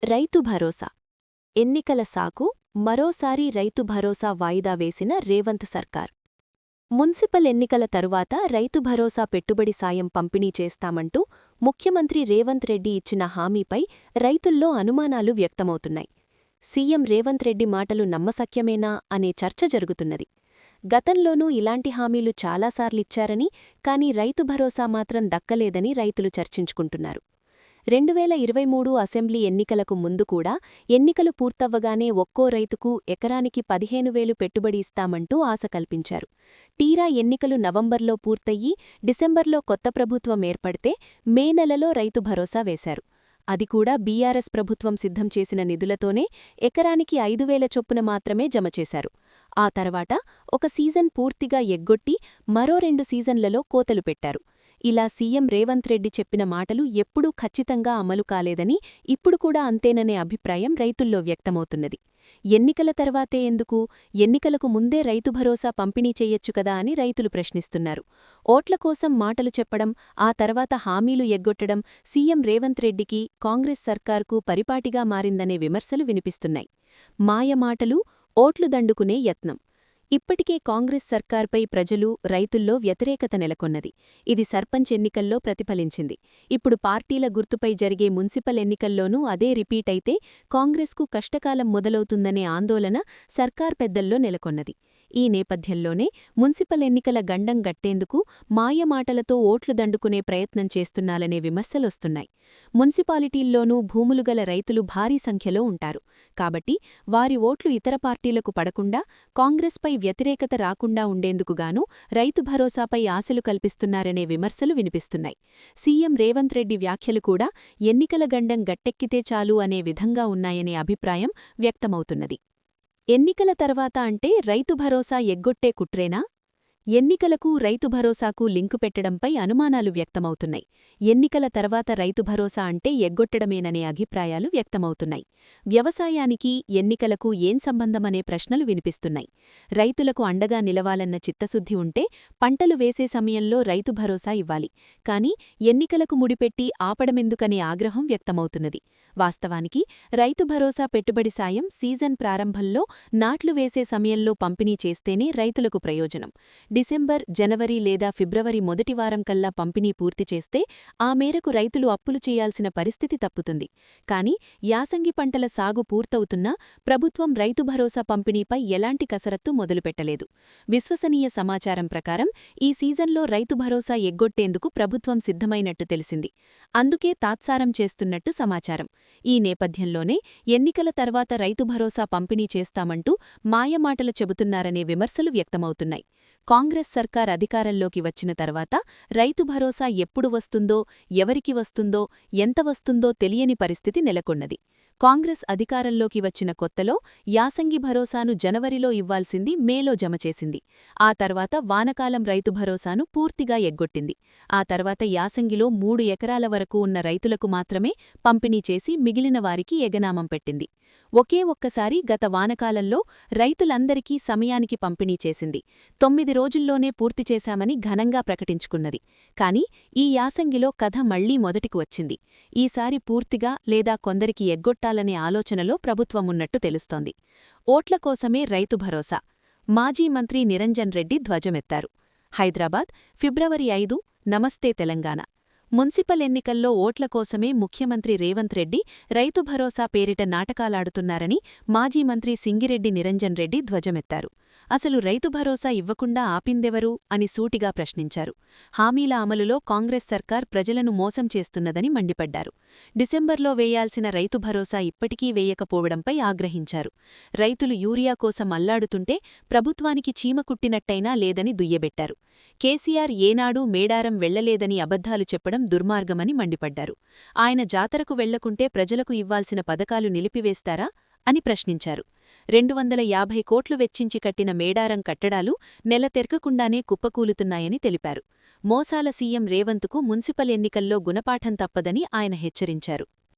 రైతు భరోసా ఎన్నికల సాకు మరోసారి రైతు భరోసా వాయిదా వేసిన రేవంత్ సర్కార్. మున్సిపల్ ఎన్నికల తరువాత రైతు భరోసా పెట్టుబడి సాయం పంపిణీ చేస్తామంటూ ముఖ్యమంత్రి రేవంత్ రెడ్డి ఇచ్చిన హామీపై రైతుల్లో అనుమానాలు వ్యక్తమవుతున్నాయి. సీఎం రేవంత్ రెడ్డి మాటలు నమ్మశక్యమేనా అనే చర్చ జరుగుతున్నది. గతంలోనూ ఇలాంటి హామీలు చాలాసార్లిచ్చారని, కానీ రైతు భరోసా మాత్రం దక్కలేదని రైతులు చర్చించుకుంటున్నారు. 2023 అసెంబ్లీ ఎన్నికలకు ముందు కూడా ఎన్నికలు పూర్తవ్వగానే ఒక్కో రైతుకు ఎకరానికి 15,000 పెట్టుబడి ఇస్తామంటూ ఆశ కల్పించారు. తీరా ఎన్నికలు నవంబర్లో పూర్తయ్యి డిసెంబర్లో కొత్త ప్రభుత్వం ఏర్పడితే మే నెలలో రైతు భరోసా వేశారు. అది కూడా బీఆర్ఎస్ ప్రభుత్వం సిద్ధం చేసిన నిధులతోనే ఎకరానికి 5,000 చొప్పున మాత్రమే జమ చేశారు. ఆ తర్వాత ఒక సీజన్ పూర్తిగా ఎగ్గొట్టి మరో 2 సీజన్లలో కోతలు పెట్టారు. ఇలా సీఎం రేవంత్ రెడ్డి చెప్పిన మాటలు ఎప్పుడూ ఖచ్చితంగా అమలు కాలేదని, ఇప్పుడు కూడా అంతేననే అభిప్రాయం రైతుల్లో వ్యక్తమవుతున్నది. ఎన్నికల తర్వాతే ఎందుకు, ఎన్నికలకు ముందే రైతు భరోసా పంపిణీ చెయ్యొచ్చు కదా అని రైతులు ప్రశ్నిస్తున్నారు. ఓట్ల కోసం మాటలు చెప్పడం, ఆ తర్వాత హామీలు ఎగ్గొట్టడం సీఎం రేవంత్ రెడ్డికి, కాంగ్రెస్ సర్కార్కు పరిపాటిగా మారిందనే విమర్శలు వినిపిస్తున్నాయి. మాయమాటలు, ఓట్లు దండుకునే యత్నం. ఇప్పటికే కాంగ్రెస్ సర్కార్పై ప్రజలు, రైతుల్లో వ్యతిరేకత నెలకొన్నది. ఇది సర్పంచ్ ఎన్నికల్లో ప్రతిఫలించింది. ఇప్పుడు పార్టీల గుర్తుపై జరిగే మున్సిపల్ ఎన్నికల్లోనూ అదే రిపీట్ అయితే కాంగ్రెస్కు కష్టకాలం మొదలవుతుందనే ఆందోళన సర్కార్ పెద్దల్లో నెలకొన్నది. ఈ నేపథ్యంలోనే మున్సిపల్ ఎన్నికల గండం గట్టేందుకు మాయమాటలతో ఓట్లు దండుకునే ప్రయత్నం చేస్తున్నాలనే విమర్శలొస్తున్నాయి. మున్సిపాలిటీల్లోనూ భూములుగల రైతులు భారీ సంఖ్యలో ఉంటారు. కాబట్టి వారి ఓట్లు ఇతర పార్టీలకు పడకుండా, కాంగ్రెస్పై వ్యతిరేకత రాకుండా ఉండేందుకుగాను రైతు భరోసాపై ఆశలు కల్పిస్తున్నారనే విమర్శలు వినిపిస్తున్నాయి. సీఎం రేవంత్ రెడ్డి వ్యాఖ్యలు కూడా ఎన్నికల గండం గట్టెక్కితే చాలు అనే విధంగా ఉన్నాయనే అభిప్రాయం వ్యక్తమవుతున్నది. ఎన్నికల తర్వాత అంటే రైతు భరోసా ఎగ్గొట్టే కుట్రేనా? ఎన్నికలకు రైతు భరోసాకు లింకు పెట్టడంపై అనుమానాలు వ్యక్తమవుతున్నాయి. ఎన్నికల తర్వాత రైతు భరోసా అంటే ఎగ్గొట్టడమేననే అభిప్రాయాలు వ్యక్తమవుతున్నాయి. వ్యవసాయానికి, ఎన్నికలకు ఏం సంబంధమనే ప్రశ్నలు వినిపిస్తున్నాయి. రైతులకు అండగా నిలవాలన్న చిత్తశుద్ధి ఉంటే పంటలు వేసే సమయంలో రైతు భరోసా ఇవ్వాలి. కానీ ఎన్నికలకు ముడిపెట్టి ఆపడమెందుకనే ఆగ్రహం వ్యక్తమవుతున్నది. వాస్తవానికి రైతు భరోసా పెట్టుబడి సాయం సీజన్ ప్రారంభంలో, నాట్లు వేసే సమయంలో పంపిణీ చేస్తేనే రైతులకు ప్రయోజనం. డిసెంబర్, జనవరి లేదా ఫిబ్రవరి మొదటి వారం కల్లా పంపిణీ పూర్తి చేస్తే ఆ మేరకు రైతులు అప్పులు చేయాల్సిన పరిస్థితి తప్పుతుంది. కానీ యాసంగి పంటల సాగు పూర్తవుతున్నా ప్రభుత్వం రైతు భరోసా పంపిణీపై ఎలాంటి కసరత్తు మొదలుపెట్టలేదు. విశ్వసనీయ సమాచారం ప్రకారం ఈ సీజన్లో రైతు భరోసా ఎగ్గొట్టేందుకు ప్రభుత్వం సిద్ధమైనట్టు తెలిసింది. అందుకే తాత్సారం చేస్తున్నట్టు సమాచారం. ఈ నేపథ్యంలోనే ఎన్నికల తర్వాత రైతు భరోసా పంపిణీ చేస్తామంటూ మాయమాటలు చెబుతున్నారనే విమర్శలు వ్యక్తమవుతున్నాయి. కాంగ్రెస్ సర్కార్ అధికారంలోకి వచ్చిన తర్వాత రైతు భరోసా ఎప్పుడు వస్తుందో, ఎవరికి వస్తుందో, ఎంత వస్తుందో తెలియని పరిస్థితి నెలకొన్నది. కాంగ్రెస్ అధికారంలోకి వచ్చిన కొత్తలో యాసంగి భరోసాను జనవరిలో ఇవ్వాల్సింది మేలో జమ చేసింది. ఆ తర్వాత వానకాలం రైతు భరోసాను పూర్తిగా ఎగ్గొట్టింది. ఆ తర్వాత యాసంగిలో 3 ఎకరాల వరకు ఉన్న రైతులకు మాత్రమే పంపిణీ చేసి మిగిలిన వారికి ఎగనామం పెట్టింది. ఒకే ఒక్కసారి గత వానకాలంలో రైతులందరికీ సమయానికి పంపిణీ చేసింది. 9 రోజుల్లోనే పూర్తి చేశామని ఘనంగా ప్రకటించుకున్నది. కాని ఈ యాసంగిలో కథ మళ్లీ మొదటికి వచ్చింది. ఈసారి పూర్తిగా లేదా కొందరికి ఎగ్గొట్టాలనే ఆలోచనలో ప్రభుత్వమున్నట్టు తెలుస్తోంది. ఓట్ల కోసమే రైతు భరోసా. మాజీ మంత్రి నిరంజన్ రెడ్డి ధ్వజమెత్తారు. హైదరాబాద్, ఫిబ్రవరి 5. నమస్తే తెలంగాణ. మున్సిపల్ ఎన్నికల్లో ఓట్ల కోసమే ముఖ్యమంత్రి రేవంత్ రెడ్డి రైతు భరోసా పేరిట నాటకాలాడుతున్నారని మాజీ మంత్రి సింగిరెడ్డి నిరంజన్ రెడ్డి ధ్వజమెత్తారు. అసలు రైతు భరోసా ఇవ్వకుండా ఆపిందెవరు అని సూటిగా ప్రశ్నించారు. హామీల అమలులో కాంగ్రెస్ సర్కార్ ప్రజలను మోసం చేస్తున్నదని మండిపడ్డారు. డిసెంబర్లో వేయాల్సిన రైతు భరోసా ఇప్పటికీ వేయకపోవడంపై ఆగ్రహించారు. రైతులు యూరియా కోసం అల్లాడుతుంటే ప్రభుత్వానికి చీమ కుట్టినట్టయినా లేదని దుయ్యబెట్టారు. కేసీఆర్ ఏనాడూ మేడారం వెళ్లలేదని అబద్ధాలు చెప్పడం దుర్మార్గమని మండిపడ్డారు. ఆయన జాతరకు వెళ్లకుంటే ప్రజలకు ఇవ్వాల్సిన పథకాలు నిలిపివేస్తారా అని ప్రశ్నించారు. 250 కోట్లు వెచ్చించి కట్టిన మేడారం కట్టడాలు నెల తెరకకుండానే కుప్పకూలుతున్నాయని తెలిపారు. మోసాల సీఎం రేవంత్కు మున్సిపల్ ఎన్నికల్లో గుణపాఠం తప్పదని ఆయన హెచ్చరించారు.